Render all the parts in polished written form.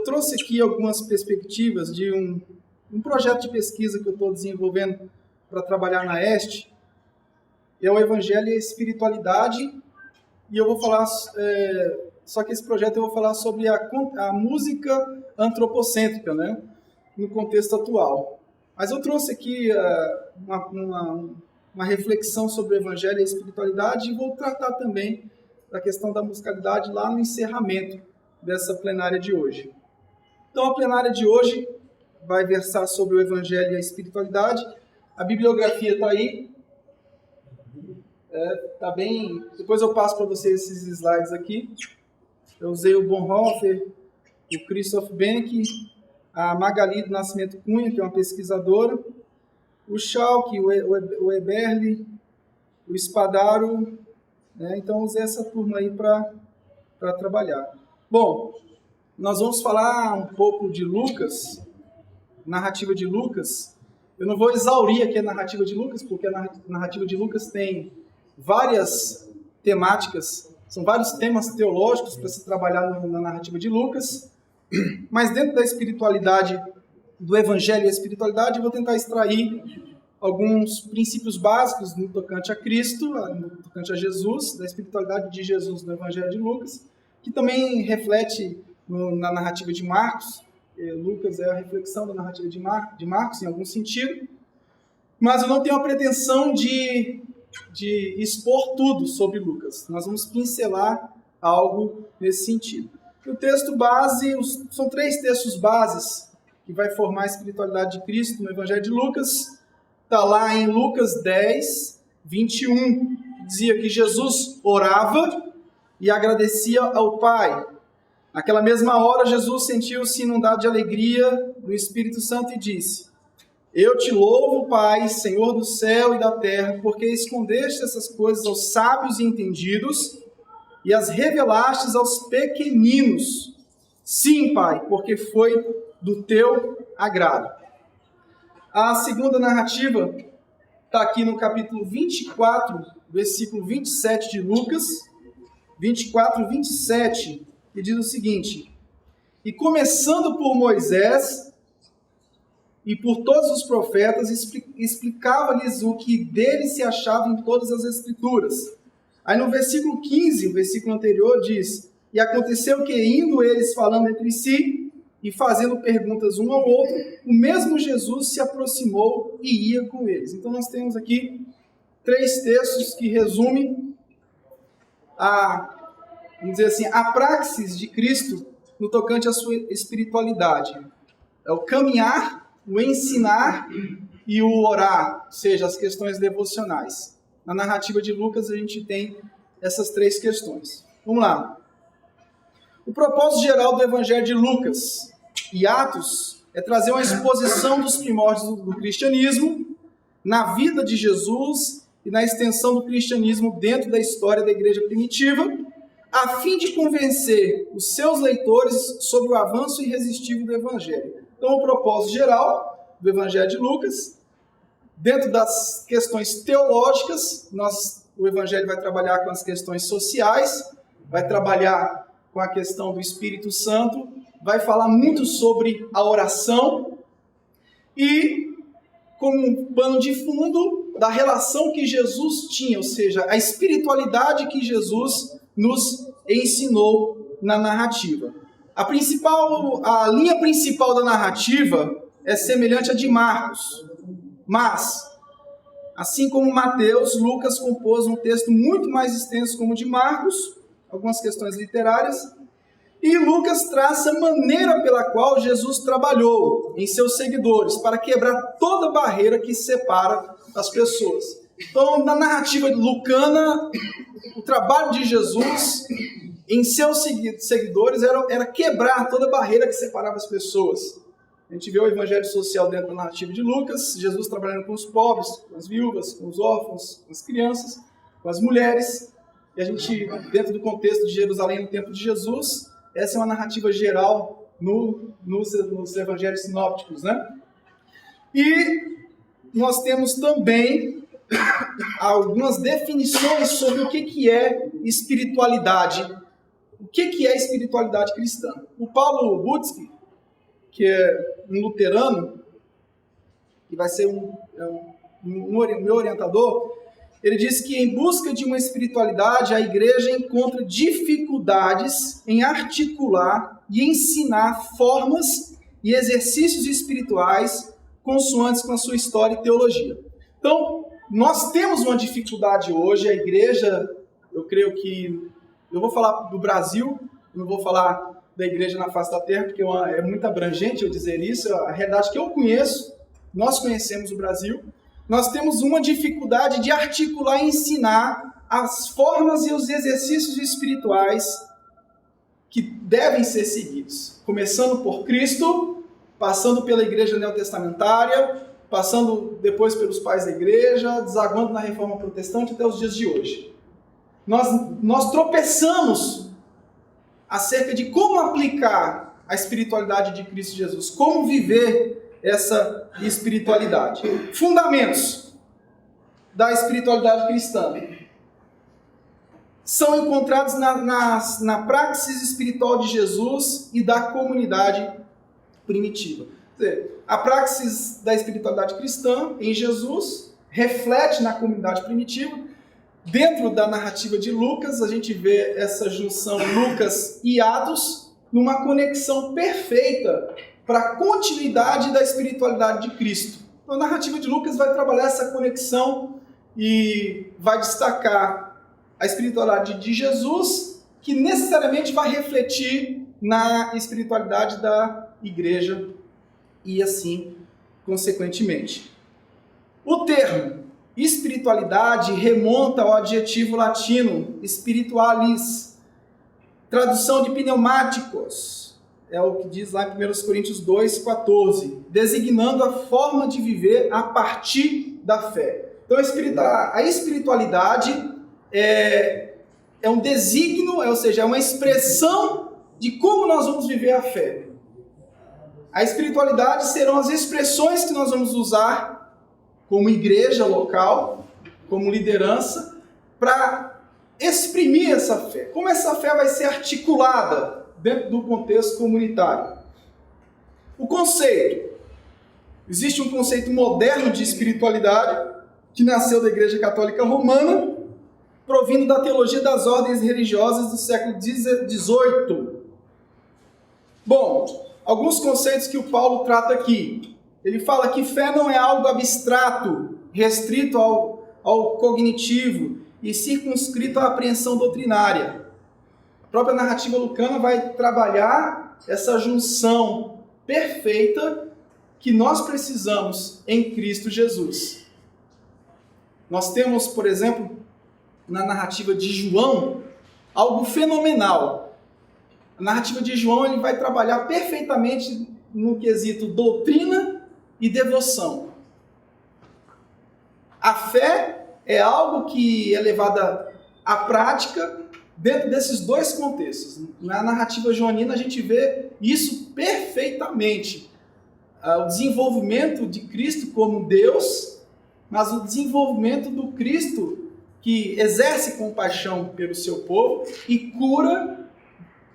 trouxe aqui algumas perspectivas de um projeto de pesquisa que eu estou desenvolvendo para trabalhar na Este. É o Evangelho e a Espiritualidade, e eu vou falar, só que esse projeto eu vou falar sobre a música antropocêntrica, né, no contexto atual. Mas eu trouxe aqui uma reflexão sobre o Evangelho e a Espiritualidade e vou tratar também da questão da musicalidade lá no encerramento dessa plenária de hoje. Então, a plenária de hoje vai versar sobre o Evangelho e a Espiritualidade. A bibliografia está aí. Tá bem. Depois eu passo para vocês esses slides aqui. Eu usei o Bonhoeffer, o Christoph Benck, a Magali do Nascimento Cunha, que é uma pesquisadora, o Schalk, o Eberle, o Spadaro. Então, eu usei essa turma aí para trabalhar. Bom, nós vamos falar um pouco de Lucas, narrativa de Lucas. Eu não vou exaurir aqui a narrativa de Lucas, porque a narrativa de Lucas tem várias temáticas, são vários temas teológicos para se trabalhar na narrativa de Lucas, mas dentro da espiritualidade, do Evangelho e a espiritualidade, eu vou tentar extrair alguns princípios básicos no tocante a Cristo, no tocante a Jesus, da espiritualidade de Jesus no Evangelho de Lucas, que também reflete na narrativa de Marcos. Lucas é a reflexão da narrativa de Marcos, em algum sentido, mas eu não tenho a pretensão de expor tudo sobre Lucas. Nós vamos pincelar algo nesse sentido. O texto base, são 3 textos bases que vai formar a espiritualidade de Cristo no Evangelho de Lucas. Está lá em Lucas 10, 21, que dizia que Jesus orava e agradecia ao Pai. Naquela mesma hora, Jesus sentiu-se inundado de alegria do Espírito Santo e disse: Eu te louvo, Pai, Senhor do céu e da terra, porque escondeste essas coisas aos sábios e entendidos e as revelastes aos pequeninos. Sim, Pai, porque foi do teu agrado. A segunda narrativa está aqui no capítulo 24, versículo 27 de Lucas, 24, 27, que diz o seguinte: E começando por Moisés e por todos os profetas, explicava-lhes o que dele se achava em todas as Escrituras. Aí no versículo 15, o versículo anterior, diz: E aconteceu que, indo eles falando entre si e fazendo perguntas um ao outro, o mesmo Jesus se aproximou e ia com eles. Então nós temos aqui 3 textos que resumem vamos dizer assim, a praxis de Cristo no tocante à sua espiritualidade. É o caminhar, o ensinar e o orar, ou seja, as questões devocionais. Na narrativa de Lucas a gente tem essas 3 questões. Vamos lá. O propósito geral do Evangelho de Lucas e Atos é trazer uma exposição dos primórdios do cristianismo na vida de Jesus e na extensão do cristianismo dentro da história da igreja primitiva, a fim de convencer os seus leitores sobre o avanço irresistível do Evangelho. Então, o propósito geral do Evangelho de Lucas, dentro das questões teológicas, o Evangelho vai trabalhar com as questões sociais, vai trabalhar com a questão do Espírito Santo, vai falar muito sobre a oração e, como um pano de fundo, da relação que Jesus tinha, ou seja, a espiritualidade que Jesus nos ensinou na narrativa. A linha principal da narrativa é semelhante à de Marcos, mas, assim como Mateus, Lucas compôs um texto muito mais extenso como o de Marcos, algumas questões literárias, e Lucas traça a maneira pela qual Jesus trabalhou em seus seguidores para quebrar toda barreira que separa as pessoas. Então, na narrativa lucana, o trabalho de Jesus em seus seguidores era quebrar toda barreira que separava as pessoas. A gente vê o evangelho social dentro da narrativa de Lucas, Jesus trabalhando com os pobres, com as viúvas, com os órfãos, com as crianças, com as mulheres. E a gente, dentro do contexto de Jerusalém no tempo de Jesus, essa é uma narrativa geral nos evangelhos sinópticos, né? E nós temos também algumas definições sobre o que é espiritualidade o que é a espiritualidade cristã? O Paulo Butzke, que é um luterano, que vai ser meu orientador, ele diz que em busca de uma espiritualidade, a igreja encontra dificuldades em articular e ensinar formas e exercícios espirituais consoantes com a sua história e teologia. Então, nós temos uma dificuldade hoje, a igreja, eu creio que, eu vou falar do Brasil, não vou falar da igreja na face da terra, porque é muito abrangente eu dizer isso, a realidade que eu conheço, nós conhecemos o Brasil, nós temos uma dificuldade de articular e ensinar as formas e os exercícios espirituais que devem ser seguidos, começando por Cristo, passando pela igreja neotestamentária, passando depois pelos pais da igreja, desaguando na reforma protestante até os dias de hoje. Nós tropeçamos acerca de como aplicar a espiritualidade de Cristo Jesus, como viver essa espiritualidade. Fundamentos da espiritualidade cristã são encontrados na praxis espiritual de Jesus e da comunidade primitiva. Quer dizer, a praxis da espiritualidade cristã em Jesus reflete na comunidade primitiva. Dentro da narrativa de Lucas, a gente vê essa junção Lucas e Atos numa conexão perfeita para a continuidade da espiritualidade de Cristo. Então, a narrativa de Lucas vai trabalhar essa conexão e vai destacar a espiritualidade de Jesus, que necessariamente vai refletir na espiritualidade da igreja e assim, consequentemente. O termo espiritualidade remonta ao adjetivo latino spiritualis, tradução de pneumáticos, é o que diz lá em 1 Coríntios 2,14, designando a forma de viver a partir da fé. Então a espiritualidade é um desígnio, ou seja, é uma expressão de como nós vamos viver a fé. A espiritualidade serão as expressões que nós vamos usar como igreja local, como liderança, para exprimir essa fé. Como essa fé vai ser articulada dentro do contexto comunitário? O conceito. Existe um conceito moderno de espiritualidade que nasceu da Igreja Católica Romana, provindo da teologia das ordens religiosas do século XVIII. Bom, alguns conceitos que o Paulo trata aqui. Ele fala que fé não é algo abstrato, restrito ao cognitivo e circunscrito à apreensão doutrinária. A própria narrativa lucana vai trabalhar essa junção perfeita que nós precisamos em Cristo Jesus. Nós temos, por exemplo, na narrativa de João, algo fenomenal. A narrativa de João ele vai trabalhar perfeitamente no quesito doutrina e devoção. A fé é algo que é levada à prática dentro desses dois contextos. Na narrativa joanina a gente vê isso perfeitamente. O desenvolvimento de Cristo como Deus, mas o desenvolvimento do Cristo que exerce compaixão pelo seu povo e cura,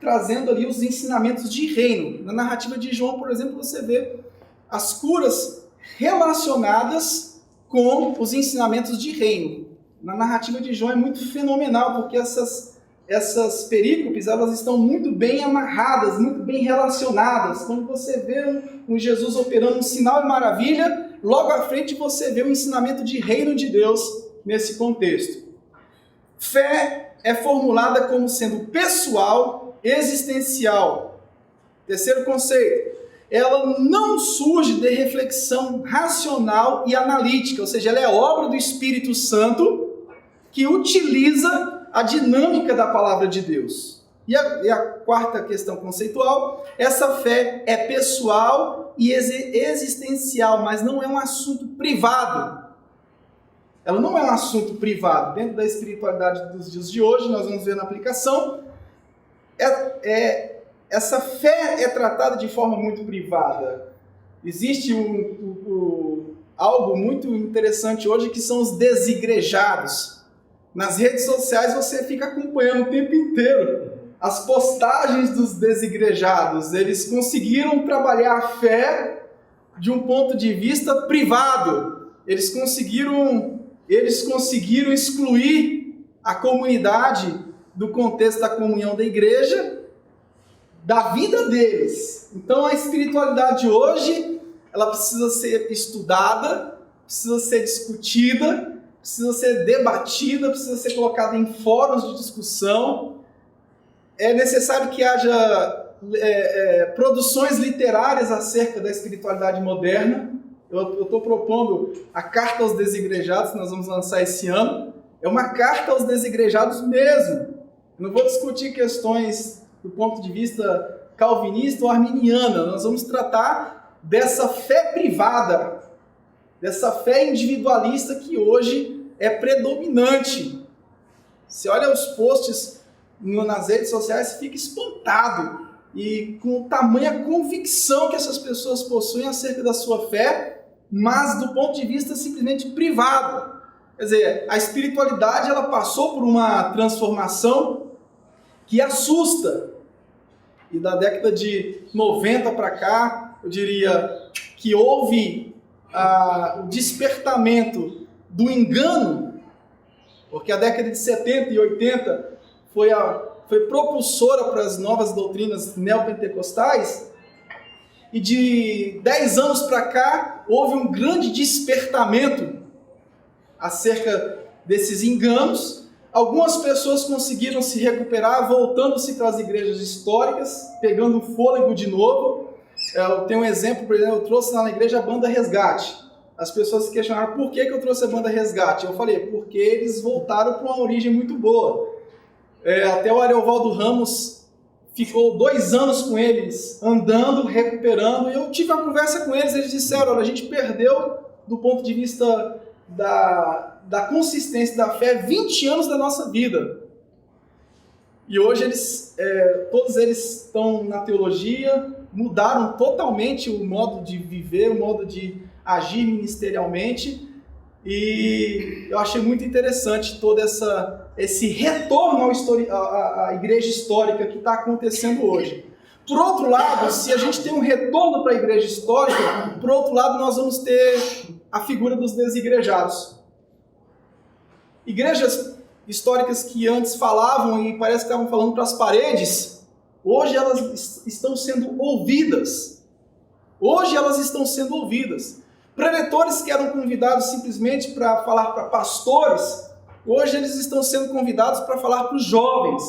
trazendo ali os ensinamentos de reino. Na narrativa de João, por exemplo, você vê as curas relacionadas com os ensinamentos de reino. Na narrativa de João é muito fenomenal, porque essas perícopes elas estão muito bem amarradas, muito bem relacionadas. Quando você vê um Jesus operando um sinal e maravilha, logo à frente você vê o ensinamento de reino de Deus nesse contexto. Fé é formulada como sendo pessoal, existencial. Terceiro conceito, ela não surge de reflexão racional e analítica, ou seja, ela é obra do Espírito Santo que utiliza a dinâmica da palavra de Deus. E a quarta questão conceitual, essa fé é pessoal e existencial, mas não é um assunto privado. Ela não é um assunto privado. Dentro da espiritualidade dos dias de hoje, nós vamos ver na aplicação, essa fé é tratada de forma muito privada. Existe algo muito interessante hoje que são os desigrejados. Nas redes sociais você fica acompanhando o tempo inteiro as postagens dos desigrejados. Eles conseguiram trabalhar a fé de um ponto de vista privado. Eles conseguiram excluir a comunidade do contexto da comunhão da igreja, da vida deles. Então a espiritualidade hoje, ela precisa ser estudada, precisa ser discutida, precisa ser debatida, precisa ser colocada em fóruns de discussão. É necessário que haja produções literárias acerca da espiritualidade moderna. Eu estou propondo a Carta aos Desigrejados, que nós vamos lançar esse ano. É uma carta aos desigrejados mesmo. Eu não vou discutir questões do ponto de vista calvinista ou arminiana. Nós vamos tratar dessa fé privada, dessa fé individualista que hoje é predominante. Você olha os posts nas redes sociais e fica espantado e com tamanha convicção que essas pessoas possuem acerca da sua fé, mas do ponto de vista simplesmente privado. Quer dizer, a espiritualidade ela passou por uma transformação que assusta. E da década de 90 para cá, eu diria que houve o despertamento do engano, porque a década de 70 e 80 foi propulsora para as novas doutrinas neopentecostais, e de 10 anos para cá houve um grande despertamento acerca desses enganos. Algumas pessoas conseguiram se recuperar, voltando-se para as igrejas históricas, pegando fôlego de novo. Eu tenho um exemplo, por exemplo, eu trouxe lá na igreja a banda Resgate. As pessoas se questionaram por que eu trouxe a banda Resgate. Eu falei, porque eles voltaram para uma origem muito boa. Até o Ariovaldo Ramos ficou 2 anos com eles, andando, recuperando, e eu tive uma conversa com eles disseram, olha, a gente perdeu, do ponto de vista da consistência da fé, 20 anos da nossa vida. E hoje todos eles estão na teologia, mudaram totalmente o modo de viver, o modo de agir ministerialmente, e eu achei muito interessante todo esse retorno à igreja histórica que está acontecendo hoje. Por outro lado, se a gente tem um retorno para a igreja histórica, por outro lado nós vamos ter a figura dos desigrejados. Igrejas históricas que antes falavam e parece que estavam falando para as paredes, hoje elas estão sendo ouvidas. Hoje elas estão sendo ouvidas. Preletores que eram convidados simplesmente para falar para pastores, hoje eles estão sendo convidados para falar para os jovens.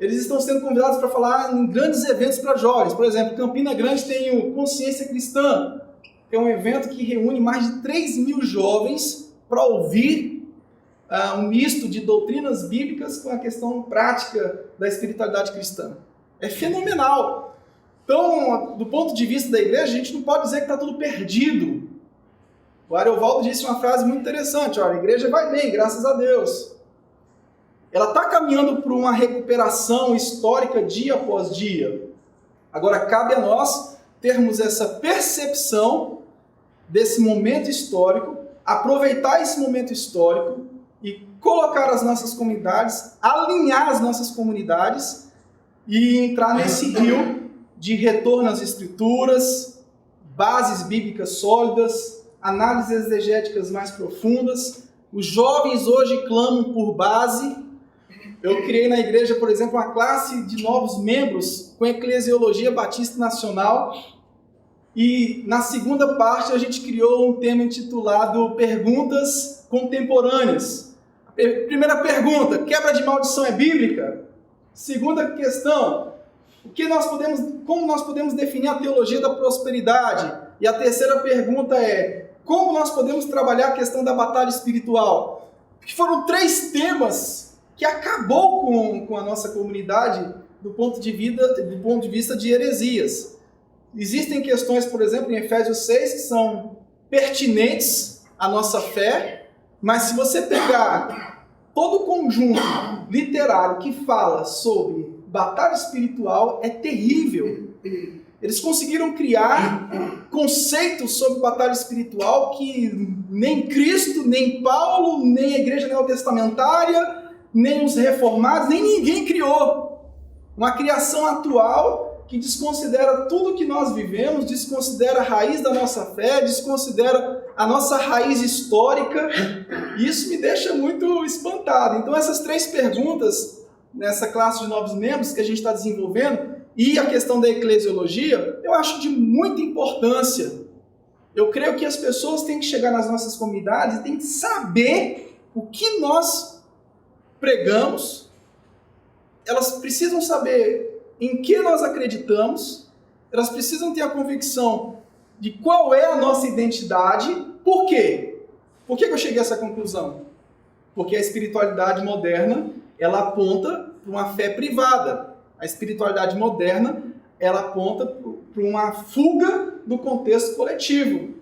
Eles estão sendo convidados para falar em grandes eventos para jovens. Por exemplo, Campina Grande tem o Consciência Cristã, que é um evento que reúne mais de 3.000 jovens para ouvir um misto de doutrinas bíblicas com a questão prática da espiritualidade cristã. É fenomenal. Então, do ponto de vista da igreja, a gente não pode dizer que está tudo perdido. O Ariovaldo disse uma frase muito interessante, olha, a igreja vai bem, graças a Deus. Ela está caminhando para uma recuperação histórica dia após dia. Agora, cabe a nós termos essa percepção desse momento histórico, aproveitar esse momento histórico e colocar as nossas comunidades, alinhar as nossas comunidades e entrar nesse rio de retorno às escrituras, bases bíblicas sólidas, análises exegéticas mais profundas. Os jovens hoje clamam por base. Eu criei na igreja, por exemplo, uma classe de novos membros com Eclesiologia Batista Nacional, e na segunda parte a gente criou um tema intitulado Perguntas Contemporâneas. Primeira pergunta, quebra de maldição é bíblica? Segunda questão, como nós podemos definir a teologia da prosperidade? E a terceira pergunta é, como nós podemos trabalhar a questão da batalha espiritual? Que foram 3 temas que acabou com a nossa comunidade do ponto de vista de heresias. Existem questões, por exemplo, em Efésios 6, que são pertinentes à nossa fé, mas se você pegar todo o conjunto literário que fala sobre batalha espiritual, é terrível. Eles conseguiram criar conceitos sobre batalha espiritual que nem Cristo, nem Paulo, nem a igreja neotestamentária, nem os reformados, nem ninguém criou. Uma criação atual que desconsidera tudo que nós vivemos, desconsidera a raiz da nossa fé, desconsidera a nossa raiz histórica. E isso me deixa muito espantado. Então essas 3 perguntas nessa classe de novos membros que a gente está desenvolvendo e a questão da eclesiologia, eu acho de muita importância. Eu creio que as pessoas têm que chegar nas nossas comunidades e têm que saber o que nós pregamos. Elas precisam saber em que nós acreditamos, elas precisam ter a convicção de qual é a nossa identidade. Por quê? Por que eu cheguei a essa conclusão? Porque a espiritualidade moderna, ela aponta para uma fé privada. A espiritualidade moderna, ela aponta para uma fuga do contexto coletivo,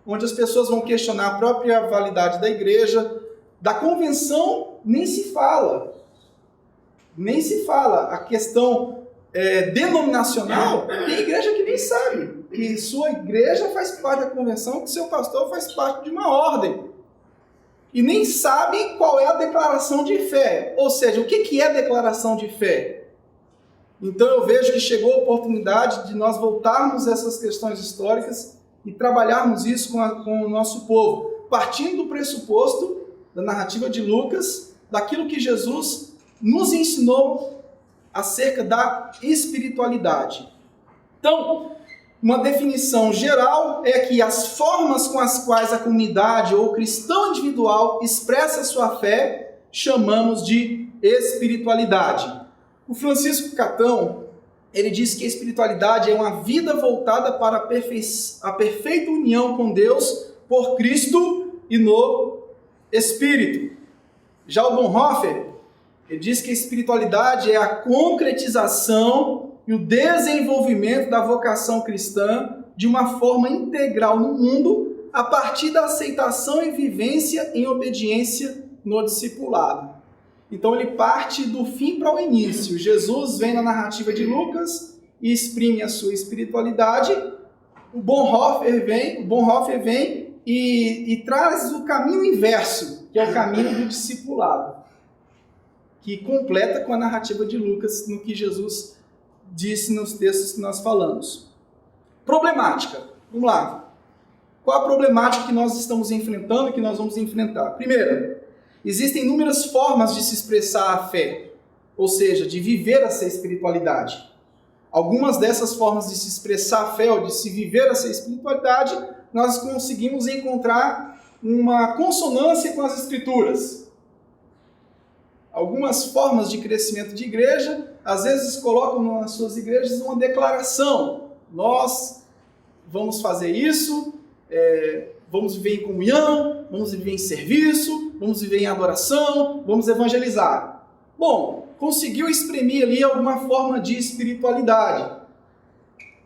onde as pessoas vão questionar a própria validade da igreja. Da convenção nem se fala. Nem se fala. A questão denominacional, tem igreja que nem sabe que sua igreja faz parte da convenção, que seu pastor faz parte de uma ordem. E nem sabe qual é a declaração de fé. Ou seja, o que é declaração de fé? Então eu vejo que chegou a oportunidade de nós voltarmos a essas questões históricas e trabalharmos isso com o nosso povo, partindo do pressuposto da narrativa de Lucas, daquilo que Jesus nos ensinou acerca da espiritualidade. Então, uma definição geral é que as formas com as quais a comunidade ou o cristão individual expressa sua fé, chamamos de espiritualidade. O Francisco Catão, ele diz que a espiritualidade é uma vida voltada para a perfeita união com Deus por Cristo e no Espírito. Já o Bonhoeffer, ele diz que a espiritualidade é a concretização e o desenvolvimento da vocação cristã de uma forma integral no mundo a partir da aceitação e vivência em obediência no discipulado. Então ele parte do fim para o início. Jesus vem na narrativa de Lucas e exprime a sua espiritualidade. O Bonhoeffer vem e traz o caminho inverso, que é o caminho do discipulado, que completa com a narrativa de Lucas no que Jesus disse nos textos que nós falamos. Problemática. Vamos lá. Qual a problemática que nós estamos enfrentando e que nós vamos enfrentar? Primeiro, existem inúmeras formas de se expressar a fé, ou seja, de viver essa espiritualidade. Algumas dessas formas de se expressar a fé ou de se viver essa espiritualidade, nós conseguimos encontrar uma consonância com as Escrituras. Algumas formas de crescimento de igreja, às vezes colocam nas suas igrejas uma declaração. Nós vamos fazer isso, vamos viver em comunhão, vamos viver em serviço, vamos viver em adoração, vamos evangelizar. Bom, conseguiu exprimir ali alguma forma de espiritualidade.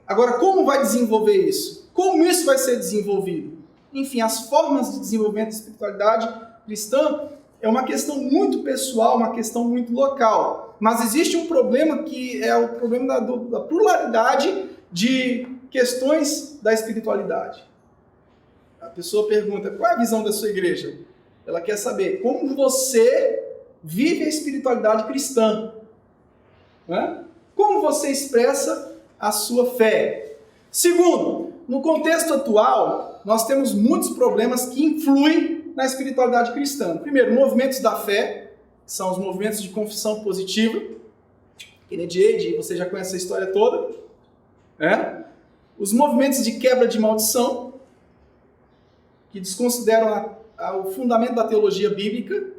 Agora, como vai desenvolver isso? Como isso vai ser desenvolvido? Enfim, as formas de desenvolvimento de espiritualidade cristã é uma questão muito pessoal, uma questão muito local. Mas existe um problema que é o problema da pluralidade de questões da espiritualidade. A pessoa pergunta, qual é a visão da sua igreja? Ela quer saber como você vive a espiritualidade cristã. Né? Como você expressa a sua fé. Segundo, no contexto atual, nós temos muitos problemas que influem na espiritualidade cristã. Primeiro, movimentos da fé, que são os movimentos de confissão positiva. Kennedy Ade, você já conhece a história toda. Né? Os movimentos de quebra de maldição, que desconsideram o fundamento da teologia bíblica.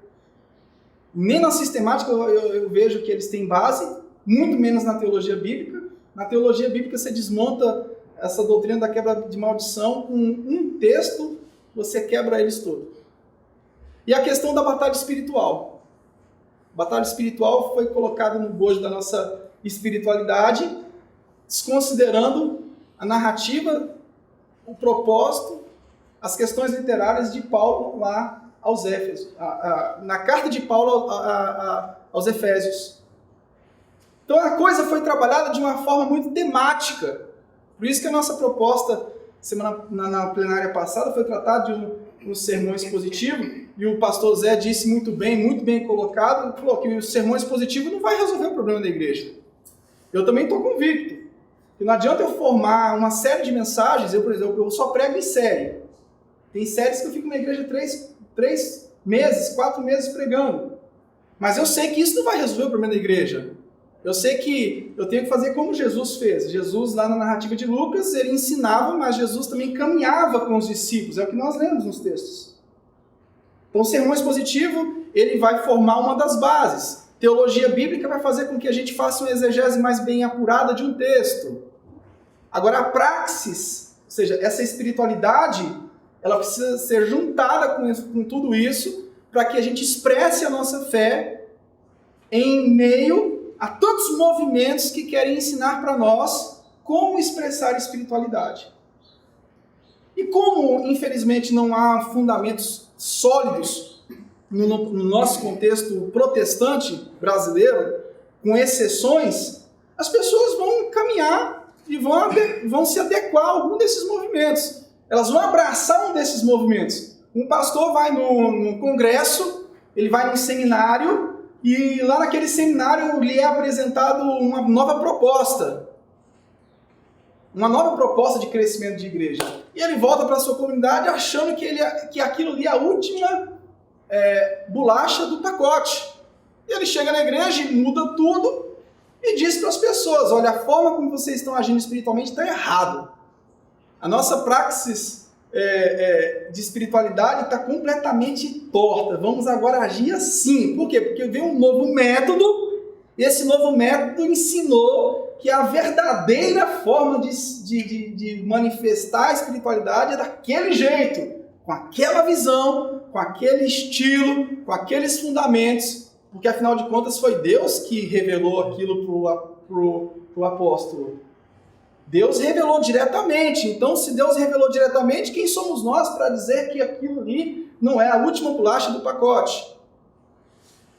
Nem na sistemática eu vejo que eles têm base, muito menos na teologia bíblica. Na teologia bíblica você desmonta essa doutrina da quebra de maldição com um texto, você quebra eles todos. E a questão da batalha espiritual. A batalha espiritual foi colocada no bojo da nossa espiritualidade, desconsiderando a narrativa, o propósito, as questões literárias de Paulo lá aos Éfesos, na carta de Paulo aos Efésios. Então a coisa foi trabalhada de uma forma muito temática. Por isso que a nossa proposta na plenária passada foi tratada de um sermão expositivo, e o pastor Zé disse muito bem colocado, falou que o sermão expositivo não vai resolver o problema da igreja. Eu também estou convicto que não adianta eu formar uma série de mensagens, por exemplo, eu só prego em série. Tem séries que eu fico na igreja 3 meses, 4 meses pregando. Mas eu sei que isso não vai resolver o problema da igreja. Eu sei que eu tenho que fazer como Jesus fez. Jesus, lá na narrativa de Lucas, ele ensinava, mas Jesus também caminhava com os discípulos. É o que nós lemos nos textos. Então, o sermão expositivo, ele vai formar uma das bases. Teologia bíblica vai fazer com que a gente faça uma exegese mais bem apurada de um texto. Agora, a praxis, ou seja, essa espiritualidade, ela precisa ser juntada com tudo isso para que a gente expresse a nossa fé em meio a tantos movimentos que querem ensinar para nós como expressar espiritualidade. E como, infelizmente, não há fundamentos sólidos no nosso contexto protestante brasileiro, com exceções, as pessoas vão caminhar e vão se adequar a algum desses movimentos. Elas vão abraçar um desses movimentos. Um pastor vai no congresso, ele vai num seminário, e lá naquele seminário lhe é apresentado uma nova proposta. Uma nova proposta de crescimento de igreja. E ele volta para a sua comunidade achando que aquilo ali é a última bolacha do pacote. E ele chega na igreja e muda tudo e diz para as pessoas: olha, a forma como vocês estão agindo espiritualmente está errado. A nossa praxis de espiritualidade está completamente torta. Vamos agora agir assim. Por quê? Porque veio um novo método, e esse novo método ensinou que a verdadeira forma de manifestar a espiritualidade é daquele jeito, com aquela visão, com aquele estilo, com aqueles fundamentos, porque afinal de contas foi Deus que revelou aquilo para o apóstolo. Deus revelou diretamente. Então, se Deus revelou diretamente, quem somos nós para dizer que aquilo ali não é a última bolacha do pacote?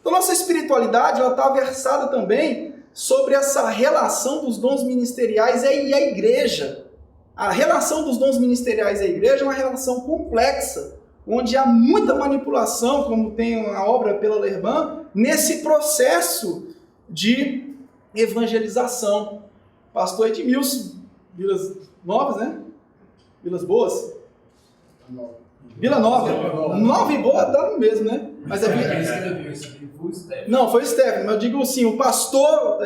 Então, nossa espiritualidade está versada também sobre essa relação dos dons ministeriais e a igreja. A relação dos dons ministeriais e a igreja é uma relação complexa, onde há muita manipulação, como tem a obra pela Lerban, nesse processo de evangelização. Pastor Edmilson, Vilas Novas, né? Vilas Boas? Vila Nova. Nova e Boa dá no mesmo, né? Mas é Não, foi o Stephen. Mas eu digo assim, o pastor,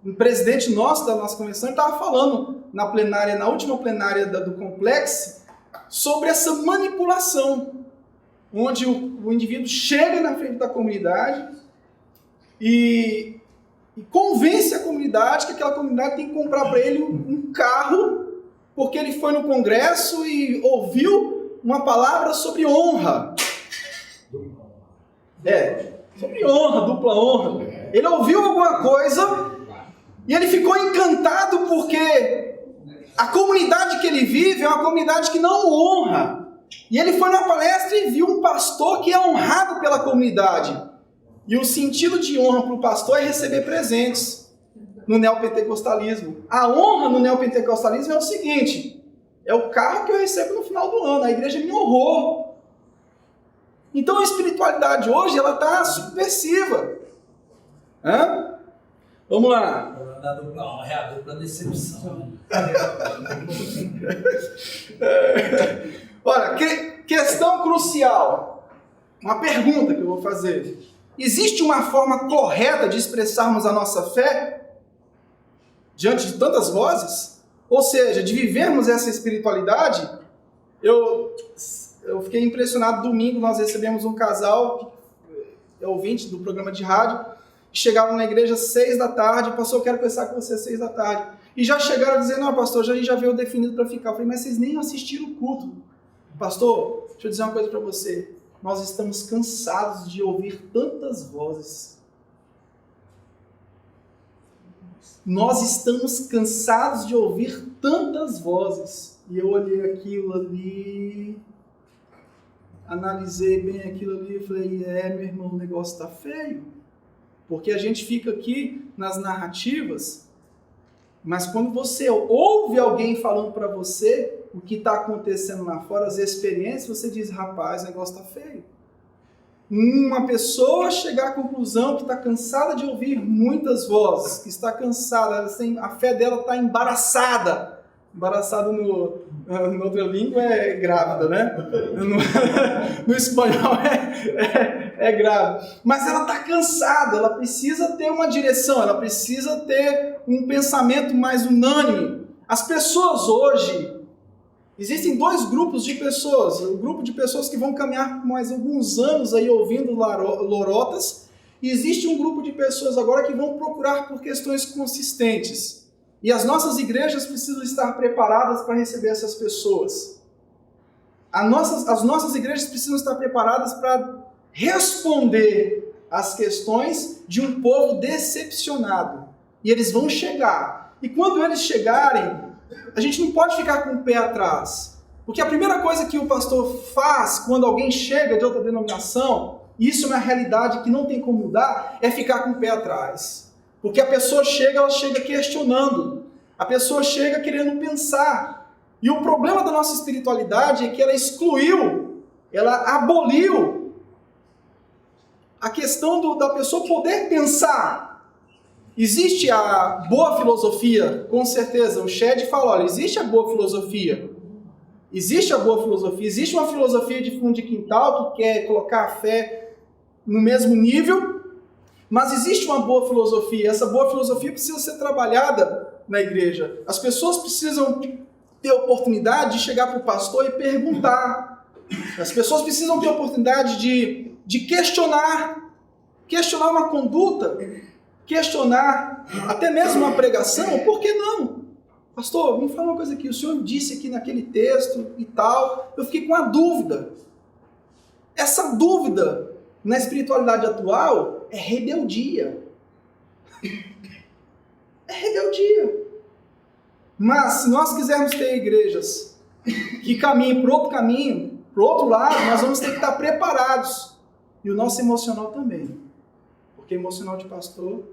um presidente nosso da nossa convenção, estava falando na última plenária do Complexo, sobre essa manipulação, onde o indivíduo chega na frente da comunidade e convence a comunidade que aquela comunidade tem que comprar para ele um carro, porque ele foi no congresso e ouviu uma palavra sobre honra. Sobre honra, dupla honra. Ele ouviu alguma coisa e ele ficou encantado porque a comunidade que ele vive é uma comunidade que não honra. E ele foi na palestra e viu um pastor que é honrado pela comunidade. E o sentido de honra para o pastor é receber presentes no neopentecostalismo. A honra no neopentecostalismo é o seguinte: é o carro que eu recebo no final do ano, a igreja me honrou. Então a espiritualidade hoje ela está subversiva. Vamos lá. Da dupla honra é a dupla decepção. Olha, questão crucial. Uma pergunta que eu vou fazer. Existe uma forma correta de expressarmos a nossa fé diante de tantas vozes? Ou seja, de vivermos essa espiritualidade? Eu fiquei impressionado. Domingo nós recebemos um casal, ouvinte do programa de rádio, que chegaram na igreja às 6 da tarde. Pastor, eu quero conversar com você às 6 da tarde. E já chegaram dizendo: não, pastor, a gente já veio definido para ficar. Eu falei: mas vocês nem assistiram o culto. Pastor, deixa eu dizer uma coisa para você. Nós estamos cansados de ouvir tantas vozes. Nós estamos cansados de ouvir tantas vozes. E eu olhei aquilo ali, analisei bem aquilo ali e falei: meu irmão, o negócio está feio. Porque a gente fica aqui nas narrativas, mas quando você ouve alguém falando para você, o que está acontecendo lá fora, as experiências, você diz, rapaz, o negócio está feio. Uma pessoa chegar à conclusão que está cansada de ouvir muitas vozes, que está cansada, a fé dela está embaraçada. Embaraçada em outra língua é grávida, né? No espanhol é grávida. Mas ela está cansada, ela precisa ter uma direção, ela precisa ter um pensamento mais unânime. As pessoas hoje, existem dois grupos de pessoas. O grupo de pessoas que vão caminhar por mais alguns anos aí ouvindo lorotas. E existe um grupo de pessoas agora que vão procurar por questões consistentes. E as nossas igrejas precisam estar preparadas para receber essas pessoas. As nossas igrejas precisam estar preparadas para responder às questões de um povo decepcionado. E eles vão chegar. E quando eles chegarem, a gente não pode ficar com o pé atrás. Porque a primeira coisa que o pastor faz quando alguém chega de outra denominação, e isso é uma realidade que não tem como mudar, é ficar com o pé atrás. Porque a pessoa chega, ela chega questionando. A pessoa chega querendo pensar. E o problema da nossa espiritualidade é que ela excluiu, ela aboliu a questão da pessoa poder pensar. Existe a boa filosofia, com certeza. O Shed fala, olha, existe a boa filosofia. Existe a boa filosofia. Existe uma filosofia de fundo de quintal que quer colocar a fé no mesmo nível. Mas existe uma boa filosofia, essa boa filosofia precisa ser trabalhada na igreja. As pessoas precisam ter oportunidade de chegar para o pastor e perguntar. As pessoas precisam ter oportunidade de questionar uma conduta, questionar até mesmo uma pregação. Por que não? Pastor, me fala uma coisa aqui, o senhor disse aqui naquele texto e tal, eu fiquei com uma dúvida. Essa dúvida na espiritualidade atual é rebeldia. É rebeldia. Mas se nós quisermos ter igrejas que caminhem para outro caminho, para o outro lado, nós vamos ter que estar preparados. E o nosso emocional também. Porque emocional de pastor,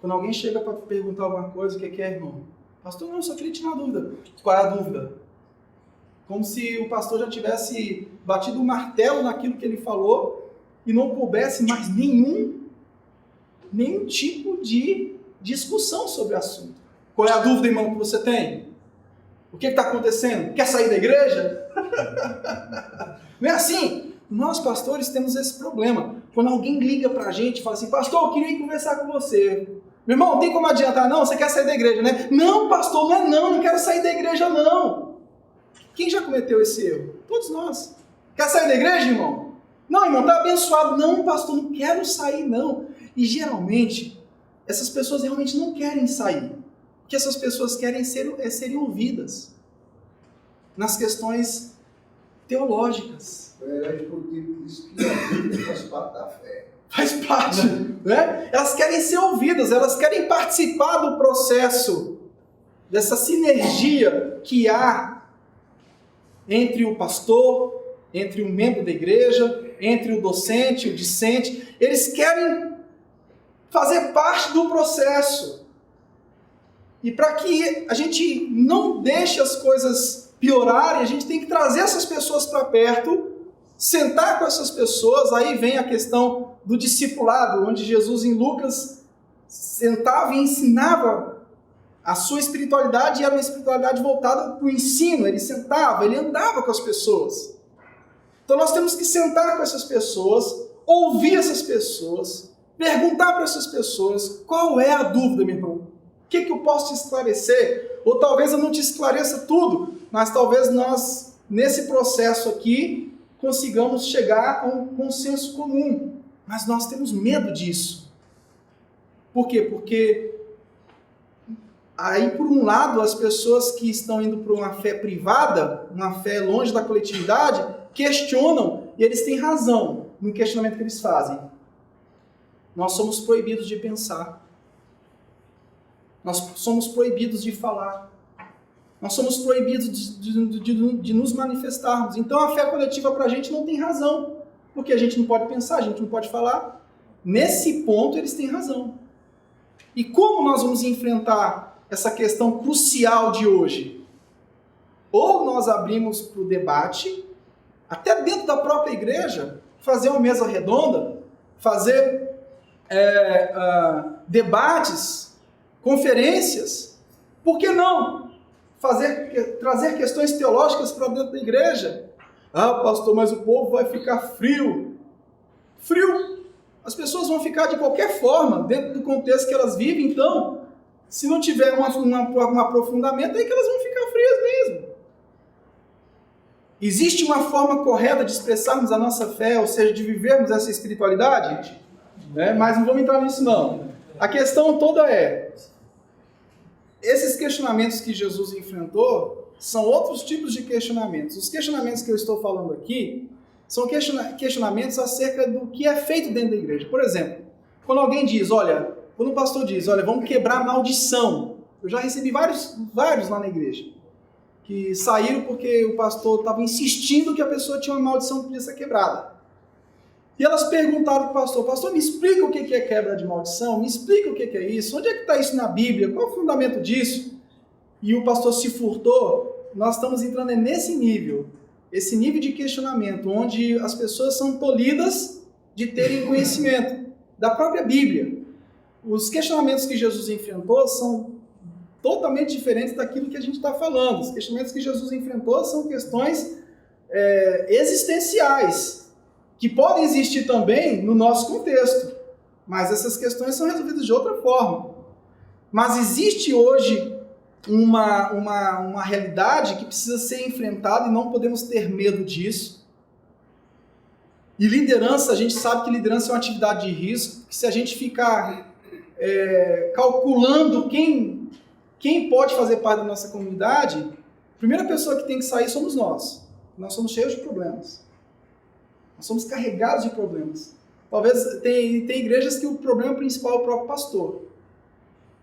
quando alguém chega para perguntar alguma coisa, o que é, irmão? Pastor, não, só queria tirar a dúvida. Qual é a dúvida? Como se o pastor já tivesse batido um martelo naquilo que ele falou e não coubesse mais nenhum tipo de discussão sobre o assunto. Qual é a dúvida, irmão, que você tem? O que está acontecendo? Quer sair da igreja? Não é assim? Nós, pastores, temos esse problema. Quando alguém liga para a gente e fala assim, pastor, eu queria ir conversar com você. Meu irmão, não tem como adiantar, não? Você quer sair da igreja, né? Não, pastor, não quero sair da igreja, não. Quem já cometeu esse erro? Todos nós. Quer sair da igreja, irmão? Não, irmão, está abençoado. Não, pastor, não quero sair, não. E geralmente, essas pessoas realmente não querem sair. O que essas pessoas querem serem ouvidas nas questões teológicas. Porque isso que a Bíblia faz parte da fé. Faz parte, né? Elas querem ser ouvidas, elas querem participar do processo, dessa sinergia que há entre o pastor, entre o membro da igreja, entre o docente, o discente. Eles querem fazer parte do processo. E para que a gente não deixe as coisas piorarem, a gente tem que trazer essas pessoas para perto, sentar com essas pessoas. Aí vem a questão do discipulado, onde Jesus em Lucas sentava e ensinava a sua espiritualidade, e era uma espiritualidade voltada para o ensino. Ele sentava, ele andava com as pessoas. Então nós temos que sentar com essas pessoas, ouvir essas pessoas, perguntar para essas pessoas qual é a dúvida, meu irmão. O que eu posso te esclarecer? Ou talvez eu não te esclareça tudo, mas talvez nós, nesse processo aqui, consigamos chegar a um consenso comum. Mas nós temos medo disso. Por quê? Porque aí, por um lado, as pessoas que estão indo para uma fé privada, uma fé longe da coletividade, questionam, e eles têm razão no questionamento que eles fazem. Nós somos proibidos de pensar. Nós somos proibidos de falar. Nós somos proibidos de nos manifestarmos. Então a fé coletiva para a gente não tem razão. Porque a gente não pode pensar, a gente não pode falar. Nesse ponto eles têm razão. E como nós vamos enfrentar essa questão crucial de hoje? Ou nós abrimos para o debate, até dentro da própria igreja, fazer uma mesa redonda, fazer debates, conferências. Por que não trazer questões teológicas para dentro da igreja? Ah, pastor, mas o povo vai ficar frio. Frio. As pessoas vão ficar de qualquer forma, dentro do contexto que elas vivem. Então, se não tiver um aprofundamento, é que elas vão ficar frias mesmo. Existe uma forma correta de expressarmos a nossa fé, ou seja, de vivermos essa espiritualidade? Mas não vamos entrar nisso não. A questão toda é, esses questionamentos que Jesus enfrentou são outros tipos de questionamentos. Os questionamentos que eu estou falando aqui são questionamentos acerca do que é feito dentro da igreja. Por exemplo, quando alguém diz, quando o pastor diz, vamos quebrar a maldição. Eu já recebi vários lá na igreja, que saíram porque o pastor estava insistindo que a pessoa tinha uma maldição que podia ser quebrada. E elas perguntaram para o pastor, me explica o que é quebra de maldição, me explica o que é isso, onde é que está isso na Bíblia, qual é o fundamento disso? E o pastor se furtou. Nós estamos entrando nesse nível, esse nível de questionamento, onde as pessoas são tolhidas de terem conhecimento da própria Bíblia. Os questionamentos que Jesus enfrentou são totalmente diferentes daquilo que a gente está falando. Os questionamentos que Jesus enfrentou são questões existenciais, que podem existir também no nosso contexto, mas essas questões são resolvidas de outra forma. Mas existe hoje uma realidade que precisa ser enfrentada e não podemos ter medo disso. E liderança, a gente sabe que liderança é uma atividade de risco, que se a gente ficar calculando quem pode fazer parte da nossa comunidade, a primeira pessoa que tem que sair somos nós. Nós somos cheios de problemas. Nós somos carregados de problemas. Talvez tem igrejas que o problema principal é o próprio pastor.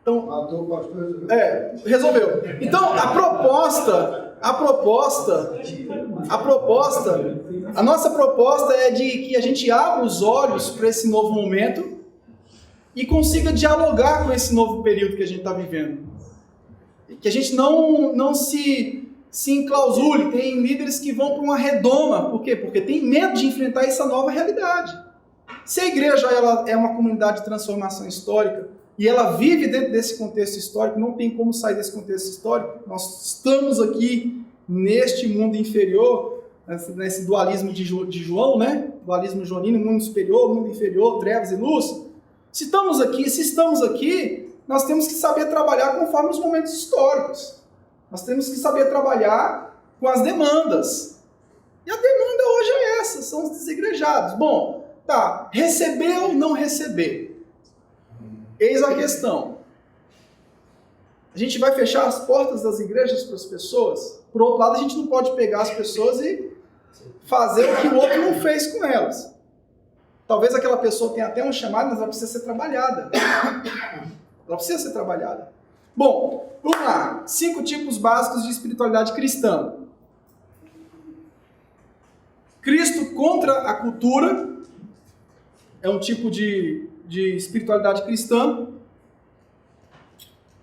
Então, resolveu. Então, a nossa proposta é de que a gente abra os olhos para esse novo momento e consiga dialogar com esse novo período que a gente está vivendo. Que a gente não se enclausule. Tem líderes que vão para uma redoma. Por quê? Porque tem medo de enfrentar essa nova realidade. Se a igreja ela é uma comunidade de transformação histórica e ela vive dentro desse contexto histórico, não tem como sair desse contexto histórico. Nós estamos aqui neste mundo inferior, nesse dualismo de João, né? Dualismo joanino, mundo superior, mundo inferior, trevas e luz. Se estamos aqui, nós temos que saber trabalhar conforme os momentos históricos. Nós temos que saber trabalhar com as demandas. E a demanda hoje é essa, são os desigrejados. Bom, tá, receber ou não receber? Eis a questão. A gente vai fechar as portas das igrejas para as pessoas? Por outro lado, a gente não pode pegar as pessoas e fazer o que o outro não fez com elas. Talvez aquela pessoa tenha até um chamado, mas ela precisa ser trabalhada. Ela precisa ser trabalhada. Bom, vamos lá. 5 tipos básicos de espiritualidade cristã. Cristo contra a cultura é um tipo de espiritualidade cristã.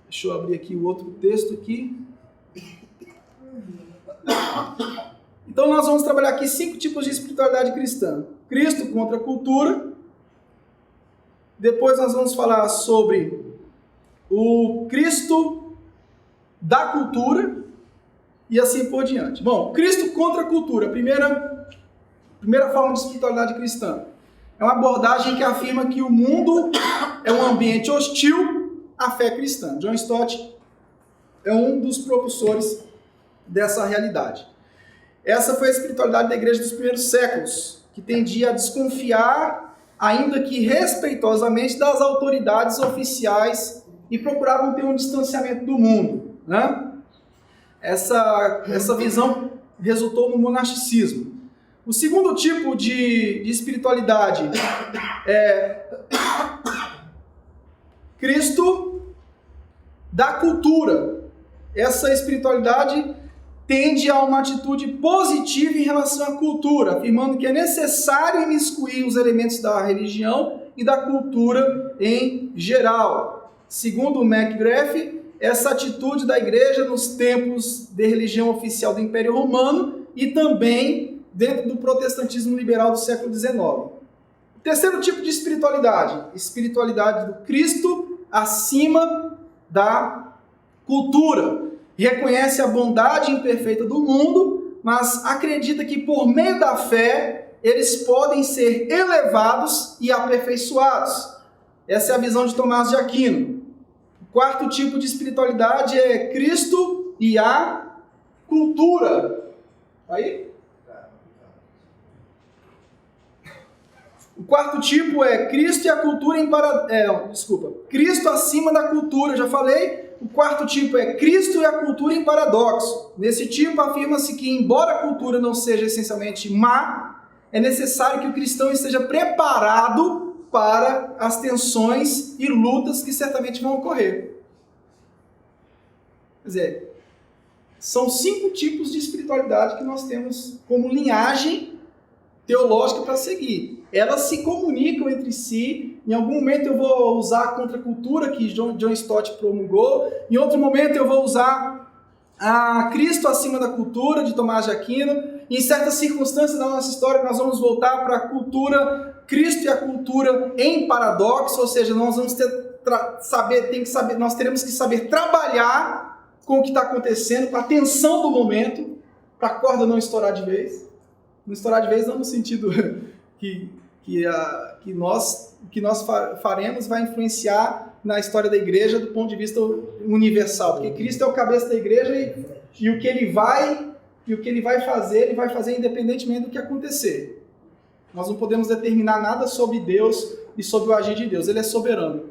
Deixa eu abrir aqui o outro texto aqui. Então nós vamos trabalhar aqui 5 tipos de espiritualidade cristã. Cristo contra a cultura. Depois nós vamos falar sobre o Cristo da cultura e assim por diante. Bom, Cristo contra a cultura. Primeira forma de espiritualidade cristã. É uma abordagem que afirma que o mundo é um ambiente hostil à fé cristã. John Stott é um dos propulsores dessa realidade. Essa foi a espiritualidade da igreja dos primeiros séculos, que tendia a desconfiar, ainda que respeitosamente, das autoridades oficiais e procuravam ter um distanciamento do mundo, né? Essa visão resultou no monasticismo. O segundo tipo de espiritualidade é Cristo da cultura. Essa espiritualidade tende a uma atitude positiva em relação à cultura, afirmando que é necessário imiscuir os elementos da religião e da cultura em geral. Segundo o McGrath, essa atitude da igreja nos tempos de religião oficial do Império Romano e também dentro do protestantismo liberal do século XIX. O terceiro tipo de espiritualidade, espiritualidade do Cristo acima da cultura. Reconhece a bondade imperfeita do mundo, mas acredita que por meio da fé eles podem ser elevados e aperfeiçoados. Essa é a visão de Tomás de Aquino. O quarto tipo de espiritualidade é Cristo e a cultura. Aí? O quarto tipo é Cristo e a cultura Cristo acima da cultura, já falei. O quarto tipo é Cristo e a cultura em paradoxo. Nesse tipo afirma-se que, embora a cultura não seja essencialmente má, é necessário que o cristão esteja preparado para as tensões e lutas que certamente vão ocorrer. Quer dizer, são 5 tipos de espiritualidade que nós temos como linhagem teológica para seguir. Elas se comunicam entre si. Em algum momento eu vou usar a contracultura que John Stott promulgou. Em outro momento eu vou usar a Cristo acima da cultura, de Tomás de Aquino. Em certas circunstâncias da nossa história nós vamos voltar para a cultura, Cristo e a cultura em paradoxo, ou seja, nós vamos nós teremos que saber trabalhar com o que está acontecendo, com a tensão do momento, para a corda não estourar de vez. Não estourar de vez não no sentido que nós faremos vai influenciar na história da igreja do ponto de vista universal, porque Cristo é o cabeça da igreja e o que ele vai fazer, ele vai fazer independentemente do que acontecer. Nós não podemos determinar nada sobre Deus e sobre o agir de Deus, ele é soberano.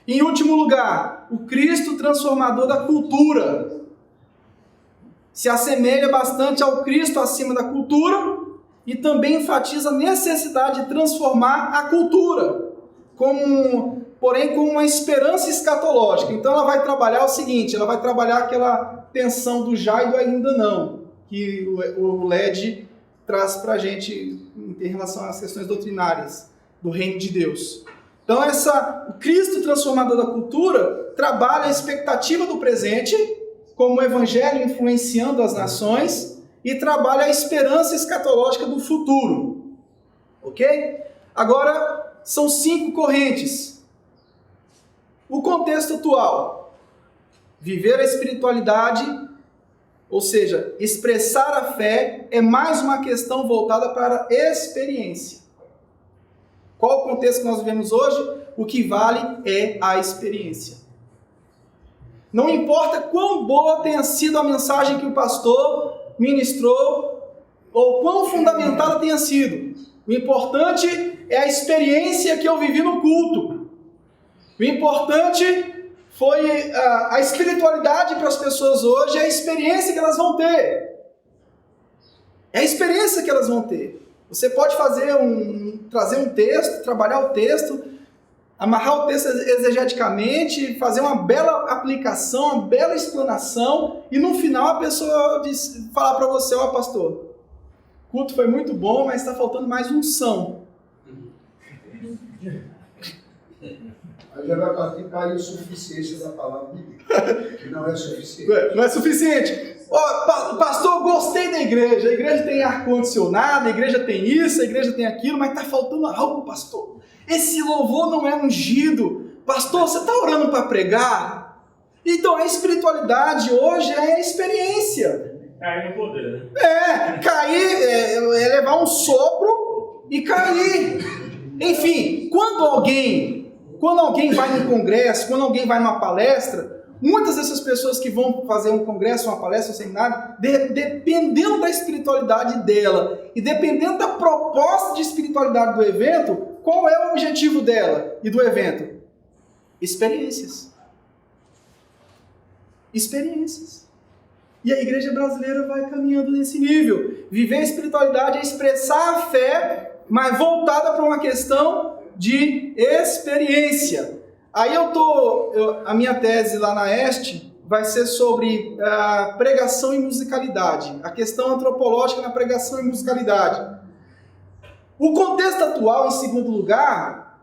Em último lugar, o Cristo transformador da cultura se assemelha bastante ao Cristo acima da cultura e também enfatiza a necessidade de transformar a cultura, porém com uma esperança escatológica. Então ela vai trabalhar o seguinte, ela vai trabalhar aquela tensão do já e do ainda não, que o LED traz para a gente em relação às questões doutrinárias do reino de Deus. Então o Cristo transformador da cultura trabalha a expectativa do presente, como o evangelho influenciando as nações, e trabalha a esperança escatológica do futuro. Ok? Agora, são 5 correntes. O contexto atual. Viver a espiritualidade, ou seja, expressar a fé, é mais uma questão voltada para a experiência. Qual o contexto que nós vivemos hoje? O que vale é a experiência. Não importa quão boa tenha sido a mensagem que o pastor ministrou, ou quão fundamentada tenha sido. O importante é a experiência que eu vivi no culto. O importante foi a espiritualidade para as pessoas hoje, é a experiência que elas vão ter. É a experiência que elas vão ter. Você pode trazer um texto, trabalhar o texto, amarrar o texto exegeticamente, fazer uma bela aplicação, uma bela explanação, e no final a pessoa falar para você, ó pastor, o culto foi muito bom, mas está faltando mais unção. Aí já vai partir para a insuficiência da palavra de Deus, que não é suficiente. Não é suficiente. Ó, pastor, gostei da igreja, a igreja tem ar-condicionado, a igreja tem isso, a igreja tem aquilo, mas está faltando algo, pastor. Esse louvor não é ungido. Pastor, você está orando para pregar? Então, a espiritualidade hoje é a experiência. Cair no poder, né? Cair, é levar um sopro e cair. Enfim, quando alguém vai num congresso, quando alguém vai numa palestra, muitas dessas pessoas que vão fazer um congresso, uma palestra, um seminário, dependendo da espiritualidade dela e dependendo da proposta de espiritualidade do evento, qual é o objetivo dela e do evento? Experiências. Experiências. E a igreja brasileira vai caminhando nesse nível. Viver a espiritualidade é expressar a fé, mas voltada para uma questão de experiência. Aí a minha tese lá na Este vai ser sobre pregação e musicalidade, a questão antropológica na pregação e musicalidade. O contexto atual, em segundo lugar,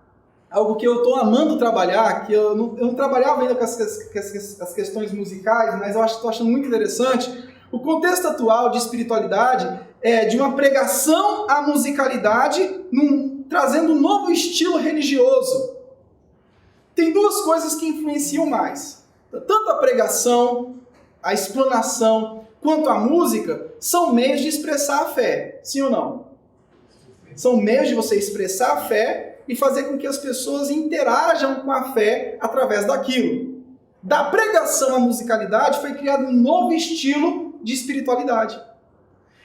algo que eu estou amando trabalhar, que eu não trabalhava ainda com as questões musicais, mas eu estou achando muito interessante. O contexto atual de espiritualidade é de uma pregação à musicalidade, trazendo um novo estilo religioso. Tem duas coisas que influenciam mais. Tanto a pregação, a explanação, quanto a música, são meios de expressar a fé. Sim ou não? São meios de você expressar a fé e fazer com que as pessoas interajam com a fé através daquilo. Da pregação à musicalidade foi criado um novo estilo de espiritualidade.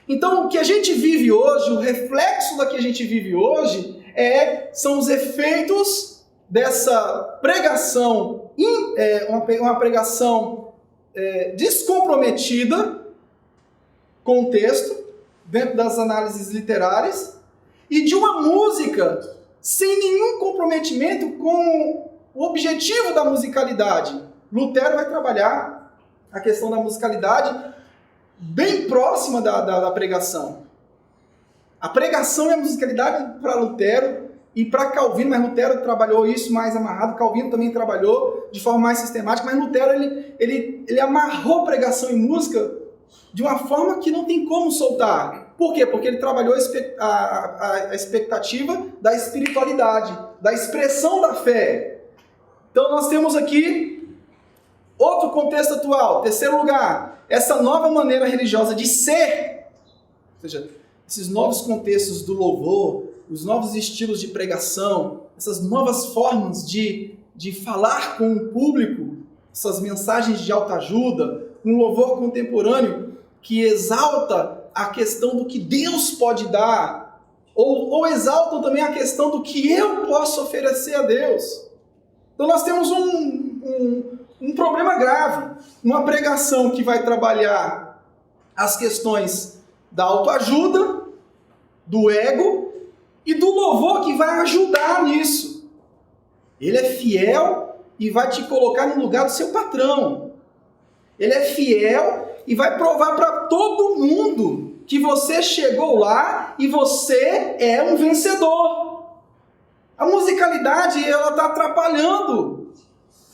Então, o que a gente vive hoje, o reflexo da que a gente vive hoje, são os efeitos dessa pregação, uma pregação descomprometida com o texto, dentro das análises literárias, e de uma música sem nenhum comprometimento com o objetivo da musicalidade. Lutero vai trabalhar a questão da musicalidade bem próxima da pregação. A pregação e a musicalidade para Lutero e para Calvino, mas Lutero trabalhou isso mais amarrado, Calvino também trabalhou de forma mais sistemática, mas Lutero ele amarrou pregação e música de uma forma que não tem como soltar. Por quê? Porque ele trabalhou a expectativa da espiritualidade, da expressão da fé. Então nós temos aqui outro contexto atual. Terceiro lugar, essa nova maneira religiosa de ser, ou seja, esses novos contextos do louvor, os novos estilos de pregação, essas novas formas de falar com o público, essas mensagens de autoajuda, um louvor contemporâneo que exalta a questão do que Deus pode dar, ou exaltam também a questão do que eu posso oferecer a Deus. Então nós temos um problema grave, uma pregação que vai trabalhar as questões da autoajuda, do ego e do louvor que vai ajudar nisso. Ele é fiel e vai te colocar no lugar do seu patrão. Ele é fiel e vai provar para todo mundo que você chegou lá e você é um vencedor. A musicalidade, ela está atrapalhando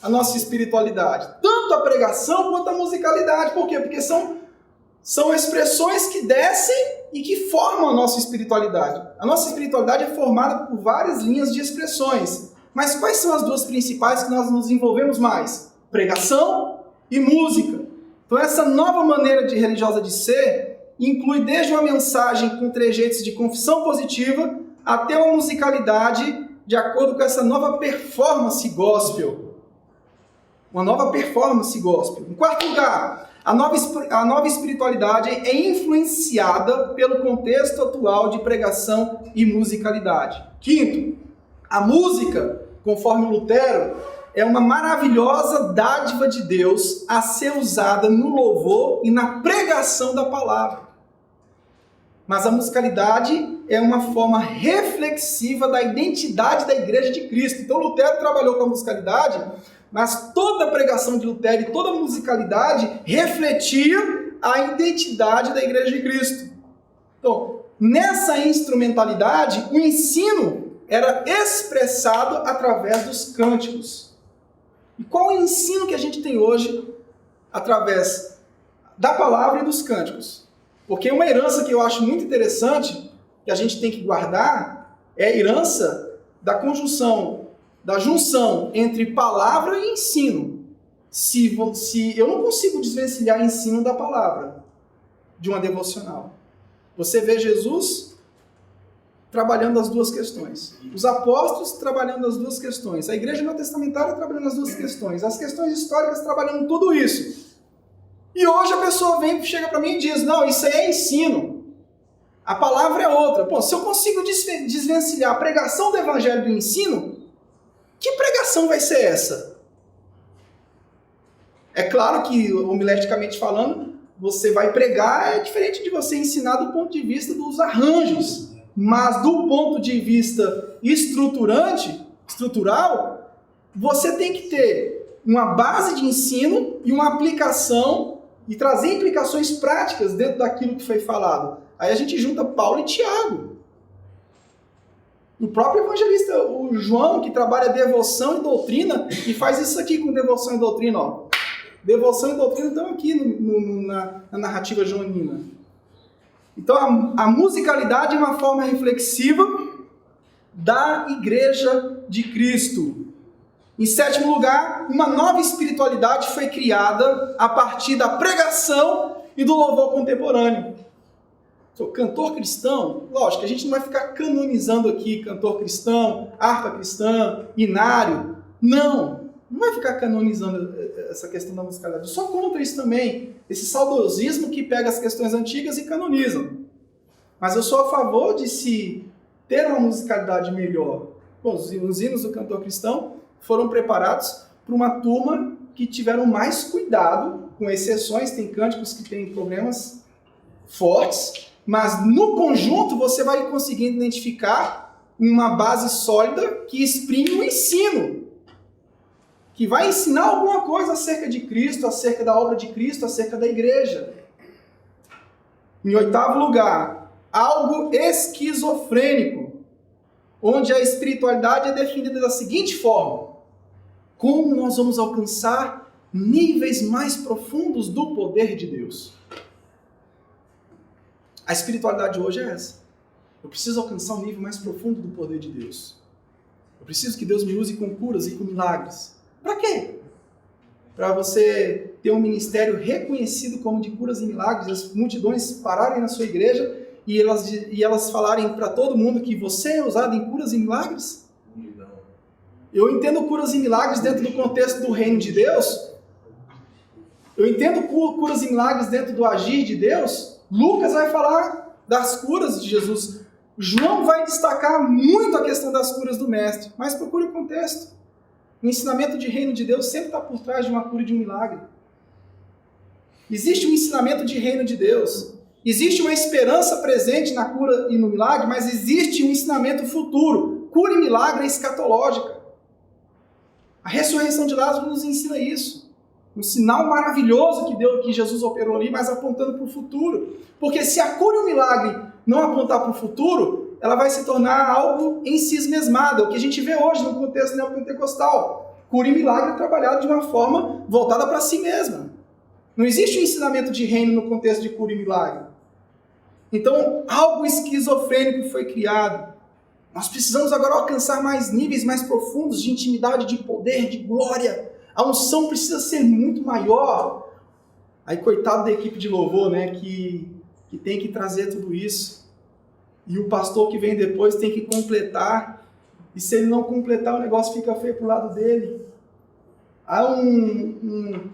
a nossa espiritualidade. Tanto a pregação quanto a musicalidade. Por quê? Porque são expressões que descem e que formam a nossa espiritualidade. A nossa espiritualidade é formada por várias linhas de expressões. Mas quais são as duas principais que nós nos envolvemos mais? Pregação e música. Então essa nova maneira religiosa de ser inclui desde uma mensagem com trejeitos de confissão positiva até uma musicalidade de acordo com essa nova performance gospel. Uma nova performance gospel. Em quarto lugar, a nova espiritualidade é influenciada pelo contexto atual de pregação e musicalidade. Quinto, a música, conforme Lutero, é uma maravilhosa dádiva de Deus a ser usada no louvor e na pregação da palavra. Mas a musicalidade é uma forma reflexiva da identidade da Igreja de Cristo. Então Lutero trabalhou com a musicalidade, mas toda a pregação de Lutero e toda a musicalidade refletia a identidade da Igreja de Cristo. Então, nessa instrumentalidade, o ensino era expressado através dos cânticos. E qual é o ensino que a gente tem hoje através da palavra e dos cânticos? Porque uma herança que eu acho muito interessante, que a gente tem que guardar, é a herança da conjunção, da junção entre palavra e ensino. Se eu não consigo desvencilhar ensino da palavra, de uma devocional. Você vê Jesus trabalhando as duas questões. Os apóstolos trabalhando as duas questões. A igreja neotestamentária trabalhando as duas questões. As questões históricas trabalhando tudo isso. E hoje a pessoa chega para mim e diz, não, isso aí é ensino. A palavra é outra. Pô, se eu consigo desvencilhar a pregação do evangelho do ensino, que pregação vai ser essa? É claro que, homileticamente falando, você vai pregar é diferente de você ensinar do ponto de vista dos arranjos. Mas do ponto de vista estrutural, você tem que ter uma base de ensino e uma aplicação e trazer implicações práticas dentro daquilo que foi falado. Aí a gente junta Paulo e Tiago. O próprio evangelista, o João, que trabalha devoção e doutrina, e faz isso aqui com devoção e doutrina. Ó. Devoção e doutrina estão aqui na narrativa joanina. Então a musicalidade é uma forma reflexiva da Igreja de Cristo. Em 7º lugar, uma nova espiritualidade foi criada a partir da pregação e do louvor contemporâneo. O cantor cristão, lógico, a gente não vai ficar canonizando aqui cantor cristão, harpa cristã, inário. Não vai ficar canonizando essa questão da musicalidade. Eu sou contra isso também, esse saudosismo que pega as questões antigas e canoniza. Mas eu sou a favor de se ter uma musicalidade melhor. Bom, os hinos do cantor cristão foram preparados para uma turma que tiveram mais cuidado, com exceções, tem cânticos que têm problemas fortes, mas no conjunto você vai conseguindo identificar uma base sólida que exprime o ensino, que vai ensinar alguma coisa acerca de Cristo, acerca da obra de Cristo, acerca da igreja. Em 8º lugar, algo esquizofrênico, onde a espiritualidade é definida da seguinte forma: como nós vamos alcançar níveis mais profundos do poder de Deus? A espiritualidade hoje é essa. Eu preciso alcançar um nível mais profundo do poder de Deus. Eu preciso que Deus me use com curas e com milagres. Para quê? Para você ter um ministério reconhecido como de curas e milagres, as multidões pararem na sua igreja e elas falarem para todo mundo que você é usado em curas e milagres? Eu entendo curas e milagres dentro do contexto do reino de Deus. Eu entendo curas e milagres dentro do agir de Deus. Lucas vai falar das curas de Jesus. João vai destacar muito a questão das curas do mestre. Mas procure o contexto. O ensinamento de reino de Deus sempre está por trás de uma cura e de um milagre. Existe um ensinamento de reino de Deus. Existe uma esperança presente na cura e no milagre, mas existe um ensinamento futuro. Cura e milagre é escatológica. A ressurreição de Lázaro nos ensina isso. Um sinal maravilhoso que Jesus operou ali, mas apontando para o futuro. Porque se a cura e o milagre não apontar para o futuro, ela vai se tornar algo em si mesmada. O que a gente vê hoje no contexto neopentecostal. Cura e milagre trabalhado de uma forma voltada para si mesma. Não existe um ensinamento de reino no contexto de cura e milagre. Então, algo esquizofrênico foi criado. Nós precisamos agora alcançar mais níveis mais profundos de intimidade, de poder, de glória. A unção precisa ser muito maior. Aí, coitado da equipe de louvor, né, que tem que trazer tudo isso. E o pastor que vem depois tem que completar. E se ele não completar, o negócio fica feio para o lado dele. Há um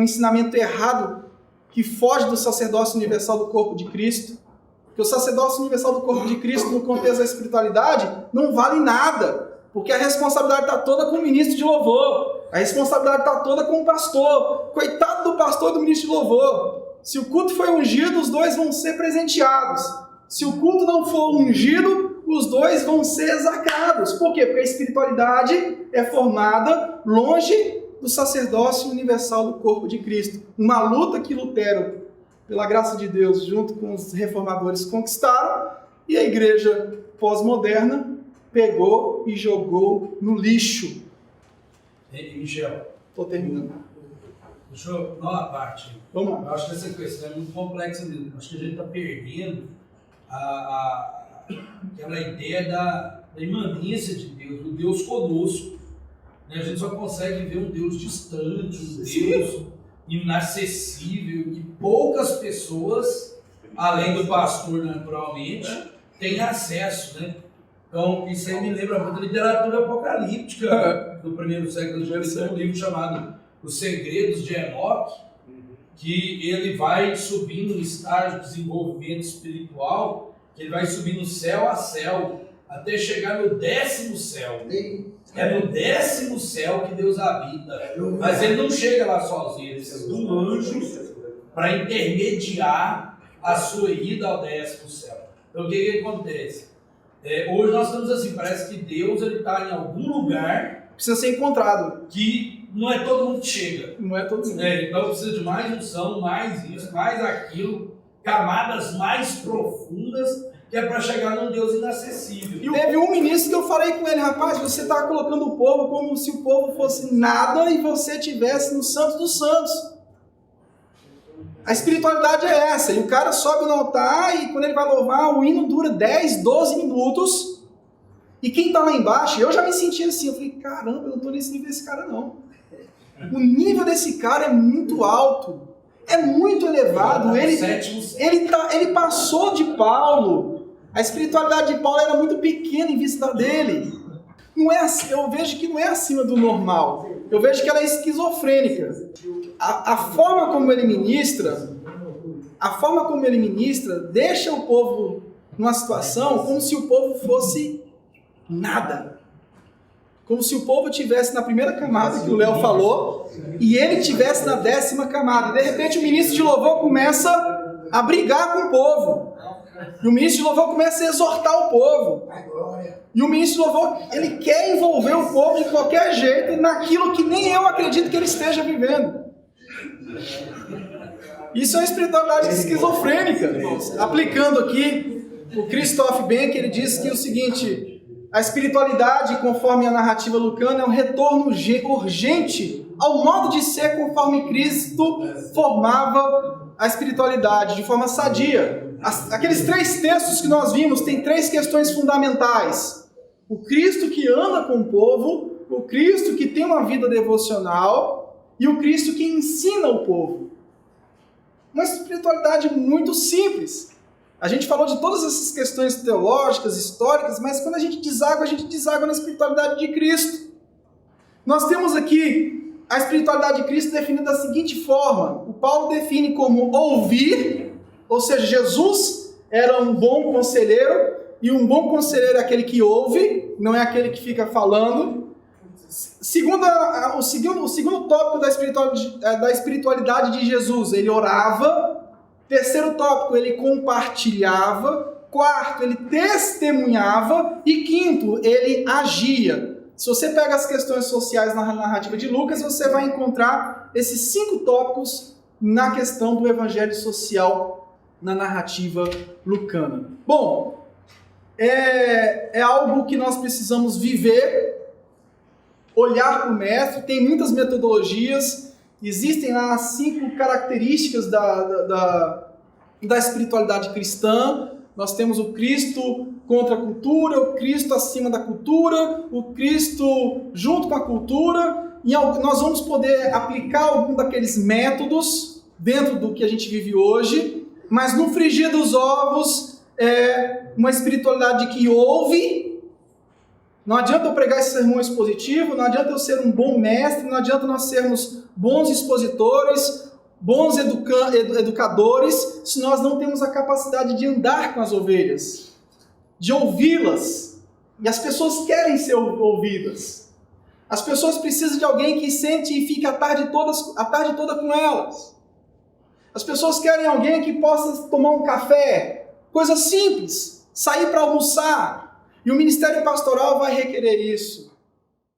ensinamento errado que foge do sacerdócio universal do corpo de Cristo. Porque o sacerdócio universal do corpo de Cristo, no contexto da espiritualidade, não vale nada. Porque a responsabilidade está toda com o ministro de louvor. A responsabilidade está toda com o pastor. Coitado do pastor e do ministro de louvor. Se o culto foi ungido, os dois vão ser presenteados. Se o culto não for ungido, os dois vão ser execrados. Por quê? Porque a espiritualidade é formada longe do sacerdócio universal do corpo de Cristo. Uma luta que Lutero, pela graça de Deus, junto com os reformadores, conquistaram. E a igreja pós-moderna pegou e jogou no lixo. Michel, Estou terminando. deixa eu dar uma parte. Vamos lá. Eu acho que essa questão é muito complexa mesmo. Acho que a gente está perdendo aquela ideia da imanência de Deus, do Deus conosco. A gente só consegue ver um Deus distante, um Deus inacessível, que poucas pessoas, além do pastor naturalmente, têm acesso, né? Então, isso aí me lembra muito da literatura apocalíptica do primeiro século de Cristo, um livro chamado Os Segredos de Enoque, que ele vai subindo no estágio de desenvolvimento espiritual, que ele vai subindo céu a céu, até chegar no 10º céu. É no 10º céu que Deus habita. Mas ele não chega lá sozinho, ele precisa de um anjo para intermediar a sua ida ao 10º céu. Então, o que acontece? Hoje nós estamos assim, parece que Deus está em algum lugar, Precisa ser encontrado. que não é todo mundo que chega. Não é todo mundo. Então precisa de mais unção, mais isso, mais aquilo. camadas mais profundas, que é para chegar num Deus inacessível. E teve um ministro que eu falei com ele, rapaz, você está colocando o povo como se o povo fosse nada e você estivesse no Santo dos Santos. A espiritualidade é essa, e o cara sobe no altar e quando ele vai louvar, o hino dura 10, 12 minutos, e quem está lá embaixo, eu já me senti assim, eu falei, caramba, eu não estou nesse nível desse cara não. O nível desse cara é muito alto, é muito elevado, ele passou de Paulo, a espiritualidade de Paulo era muito pequena em vista dele. Não é, eu vejo que não é acima do normal, eu vejo que ela é esquizofrênica. A forma como ele ministra deixa o povo numa situação como se o povo fosse nada. Como se o povo estivesse na primeira camada que o Léo falou e ele estivesse na 10ª camada. De repente o ministro de louvor começa a brigar com o povo. E o ministro de louvor começa a exortar o povo. E o ministro de louvor, ele quer envolver o povo de qualquer jeito naquilo que nem eu acredito que ele esteja vivendo. Isso é uma espiritualidade esquizofrênica, irmãos. Aplicando aqui, o Christoph Benck, ele diz que o seguinte: a espiritualidade, conforme a narrativa lucana, é um retorno urgente ao modo de ser conforme Cristo formava a espiritualidade, de forma sadia. Aqueles 3 textos que nós vimos têm 3 questões fundamentais. O Cristo que anda com o povo, o Cristo que tem uma vida devocional e o Cristo que ensina o povo. Uma espiritualidade muito simples. A gente falou de todas essas questões teológicas, históricas, mas quando a gente deságua na espiritualidade de Cristo. Nós temos aqui a espiritualidade de Cristo definida da seguinte forma. O Paulo define como ouvir, ou seja, Jesus era um bom conselheiro, e um bom conselheiro é aquele que ouve, não é aquele que fica falando. O segundo tópico da espiritualidade de Jesus, ele orava. Terceiro tópico, ele compartilhava. Quarto, ele testemunhava. E quinto, ele agia. Se você pega as questões sociais na narrativa de Lucas, você vai encontrar esses 5 tópicos na questão do evangelho social na narrativa lucana. Bom, é algo que nós precisamos viver, olhar para o mestre. Tem muitas metodologias, existem lá as 5 características da espiritualidade cristã. Nós temos o Cristo contra a cultura, o Cristo acima da cultura, o Cristo junto com a cultura, e nós vamos poder aplicar algum daqueles métodos dentro do que a gente vive hoje, mas no frigir dos ovos é uma espiritualidade que ouve. Não adianta eu pregar esse sermão expositivo, não adianta eu ser um bom mestre, não adianta nós sermos bons expositores, bons educadores, se nós não temos a capacidade de andar com as ovelhas, de ouvi-las. E as pessoas querem ser ouvidas. As pessoas precisam de alguém que sente e fique a tarde toda com elas. As pessoas querem alguém que possa tomar um café, coisa simples, sair para almoçar. E o ministério pastoral vai requerer isso.